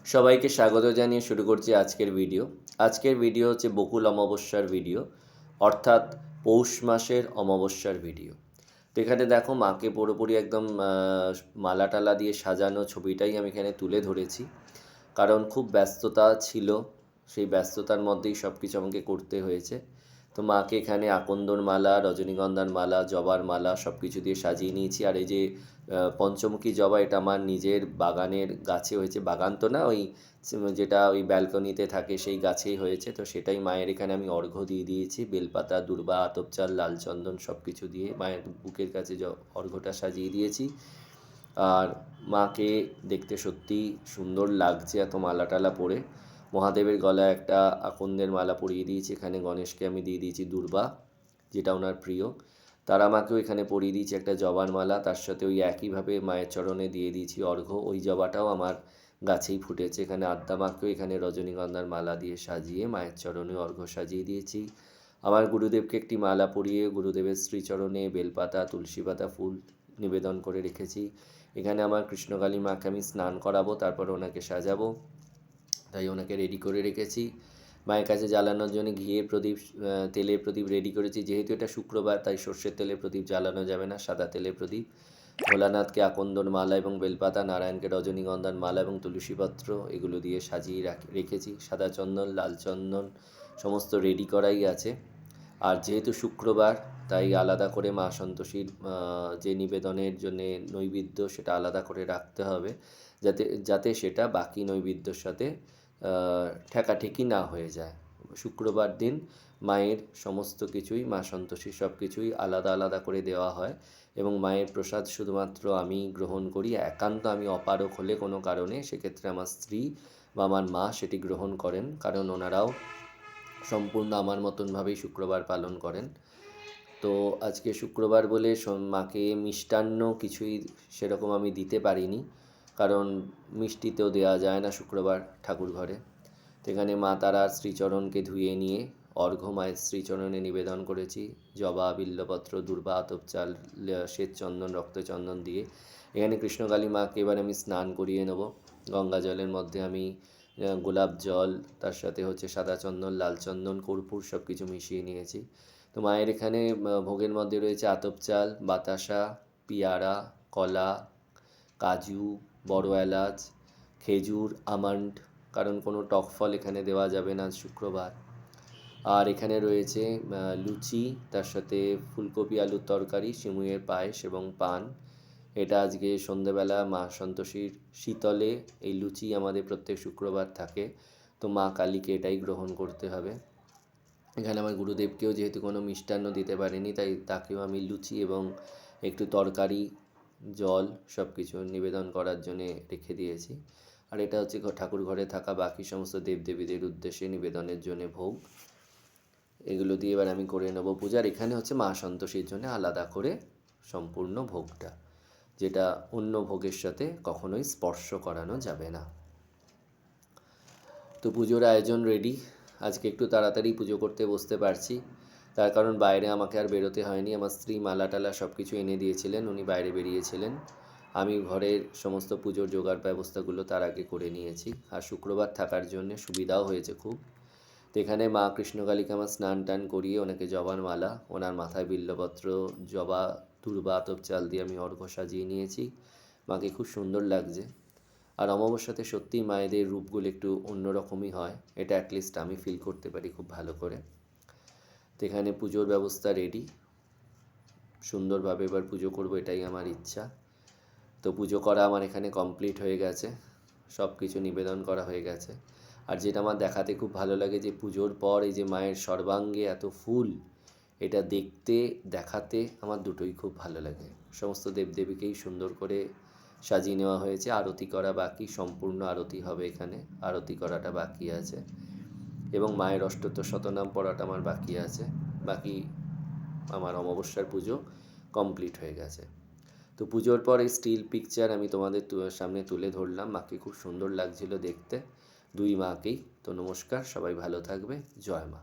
সবাইকে স্বাগত জানিয়ে শুরু করছি আজকের ভিডিও। আজকের ভিডিও হচ্ছে বকুল অমাবস্যার ভিডিও, অর্থাৎ পৌষ মাসের অমাবস্যার ভিডিও। তো এখানে দেখো মাকে পুরোপুরি একদম মালা টালা দিয়ে সাজানো ছবিটাই আমি এখানে তুলে ধরেছি, কারণ খুব ব্যস্ততা ছিল, সেই ব্যস্ততার মধ্যেই সব কিছু আমাকে করতে হয়েছে। তো মাকে এখানে আকন্দর মালা, রজনীগন্ধার মালা, জবার মালা সব কিছু দিয়ে সাজিয়ে নিয়েছি। আর এই যে পঞ্চমুখী জবা, এটা আমার নিজের বাগানের গাছে হয়েছে। বাগান তো না, ওই যেটা ওই ব্যালকনিতে থাকে সেই গাছেই হয়েছে। তো সেটাই মায়ের এখানে আমি অর্ঘ্য দিয়ে দিয়েছি, বেলপাতা, দূর্বা, আতপ চাল, লাল চন্দন সব কিছু দিয়ে মায়ের বুকের কাছে অর্ঘ্যটা সাজিয়ে দিয়েছি। আর মাকে দেখতে সত্যি সুন্দর লাগছে এত মালা টালা পরে। মহাদেবের গলায় একটা আকন্দের মালা পরিয়ে দিয়েছি। এখানে গণেশকে আমি দিয়ে দিয়েছি দূর্বা, যেটা ওনার প্রিয়। তারা মাকেও এখানে পরিয়ে দিয়েছি একটা জবার মালা, তার সাথে ওই একইভাবে মায়ের চরণে দিয়ে দিয়েছি অর্ঘ্য। ওই জবাটাও আমার গাছেই ফুটেছে। এখানে আদ্যা মাকেও এখানে রজনীগন্ধার মালা দিয়ে সাজিয়ে মায়ের চরণে অর্ঘ্য সাজিয়ে দিয়েছি। আমার গুরুদেবকে একটি মালা পরিয়ে গুরুদেবের শ্রীচরণে বেলপাতা, তুলসী পাতা, ফুল নিবেদন করে রেখেছি। এখানে আমার কৃষ্ণকালী মাকে আমি স্নান করাবো, তারপর ওনাকে সাজাবো, তাই ওনাকে রেডি করে রেখেছি। মায়ের কাছে জ্বালানোর জন্য ঘিয়ের প্রদীপ, তেলের প্রদীপ রেডি করেছি। যেহেতু এটা শুক্রবার, তাই সর্ষের তেলের প্রদীপ জ্বালানো যাবে না, সাদা তেলের প্রদীপ। ভোলানাথকে আকন্দর মালা এবং বেলপাতা, নারায়ণকে রজনীগন্ধার মালা এবং তুলসীপত্র এগুলো দিয়ে সাজিয়ে রেখেছি। সাদা চন্দন, লাল চন্দন সমস্ত রেডি করাই আছে। আর যেহেতু শুক্রবার, তাই আলাদা করে মা সন্তোষীর যে নিবেদনের জন্যে নৈবেদ্য, সেটা আলাদা করে রাখতে হবে, যাতে যাতে সেটা বাকি নৈবেদ্যর সাথে ঠেকাঠেকি না হয়ে যায়। শুক্রবার দিন মায়ের সমস্ত কিছুই, মা সন্তোষীর সব কিছুই আলাদা আলাদা করে দেওয়া হয় এবং মায়ের প্রসাদ শুধুমাত্র আমি গ্রহণ করি। একান্ত আমি অপারক হলে কোনো কারণে, সেক্ষেত্রে আমার স্ত্রী বা আমার মা সেটি গ্রহণ করেন, কারণ ওনারাও সম্পূর্ণ আমার মতনভাবেই শুক্রবার পালন করেন। তো আজকে শুক্রবার বলে মাকে মিষ্টান্ন কিছুই সেরকম আমি দিতে পারিনি, কারণ মিষ্টিতেও দেওয়া যায় না শুক্রবার ঠাকুর ঘরে। তো এখানে মা তারার শ্রীচরণকে ধুয়ে নিয়ে অর্ঘ্য মায়ের শ্রীচরণে নিবেদন করেছি, জবা, বিল্লপত্র, দূর্বা, আতপ চাল, শ্বেত চন্দন, রক্তচন্দন দিয়ে। এখানে কৃষ্ণকালী মাকে এবার আমি স্নান করিয়ে নেব। গঙ্গা জলের মধ্যে আমি গোলাপ জল, তার সাথে হচ্ছে সাদা চন্দন, লাল চন্দন, কর্পূর সব কিছু মিশিয়ে নিয়েছি। তো মায়ের এখানে ভোগের মধ্যে রয়েছে আতপ চাল, বাতাসা, পিয়ারা, কলা, কাজু, বড় এলাচ, খেজুর, আমন্ড, কারণ কোনো টক ফল এখানে দেওয়া যাবে না শুক্রবার। আর এখানে রয়েছে লুচি, তার সাথে ফুলকপি আলুর তরকারি, সিমুইয়ের পায়েস এবং পান। এটা আজকে সন্ধেবেলা মা সন্তোষীর শীতলে এই লুচি আমাদের প্রত্যেক শুক্রবার থাকে, তো মা কালীকে এটাই গ্রহণ করতে হবে। এখানে আমার গুরুদেবকেও যেহেতু কোনো মিষ্টান্ন দিতে পারিনি, তাই তাকেও আমি লুচি এবং একটু তরকারি, জল সব কিছু নিবেদন করার জন্যে রেখে দিয়েছি। আর এটা হচ্ছে ঠাকুর ঘরে থাকা বাকি সমস্ত দেবদেবীদের উদ্দেশ্যে নিবেদনের জন্যে ভোগ। এগুলো দিয়ে এবার আমি করে নেবো পূজার। এখানে হচ্ছে মা সন্তোষীর জন্য আলাদা করে সম্পূর্ণ ভোগটা, যেটা অন্য ভোগের সাথে কখনোই স্পর্শ করানো যাবে না। তো পুজোর আয়োজন রেডি। আজকে একটু তাড়াতাড়ি পুজো করতে বসতে পারছি, তার কারণ বাইরে আমাকে আর বেরোতে হয়নি। আমার স্ত্রী মালা টালা সব কিছু এনে দিয়েছিলেন, উনি বাইরে বেরিয়েছিলেন। আমি ঘরের সমস্ত পুজোর জোগাড় ব্যবস্থাগুলো তার আগে করে নিয়েছি। আর শুক্রবার থাকার জন্য সুবিধাও হয়েছে খুব। তো এখানে মা কৃষ্ণকালীকে আমার স্নান টান করিয়ে ওনাকে জবার মালা, ওনার মাথায় বিল্লপত্র, জবা, দূর্বা, আতপ চাল দিয়ে আমি অর্ঘ্য সাজিয়ে নিয়েছি। মাকে খুব সুন্দর লাগছে। আর অমাবস্যাতে সত্যিই মায়েদের রূপগুলো একটু অন্যরকমই হয়, এটা অ্যাটলিস্ট আমি ফিল করতে পারি খুব ভালো করে। তো এখানে পুজোর ব্যবস্থা রেডি, সুন্দরভাবে এবার পুজো করব, এটাই আমার ইচ্ছা। তো পুজো করা আমার এখানে কমপ্লিট হয়ে গেছে, সব কিছু নিবেদন করা হয়ে গেছে। আর যেটা আমার দেখাতে খুব ভালো লাগে, যে পুজোর পর এই যে মায়ের সর্বাঙ্গে এত ফুল, এটা দেখতে দেখাতে আমার দুটোই খুব ভালো লাগে। সমস্ত দেবদেবীকেই সুন্দর করে সাজিয়ে নেওয়া হয়েছে। আরতি করা বাকি, সম্পূর্ণ আরতি হবে এখানে, আরতি করাটা বাকি আছে, এবং মায়ের অষ্টোত্তর শতনাম পড়াটা আমার বাকি আছে। বাকি আমার অমাবস্যার পুজো কমপ্লিট হয়ে গেছে। তো পুজোর পর এই স্টিল পিকচার আমি তোমাদের সামনে তুলে ধরলাম। মাকে খুব সুন্দর লাগছিল দেখতে, দুই মাকেই। তো নমস্কার, সবাই ভালো থাকবে, জয় মা।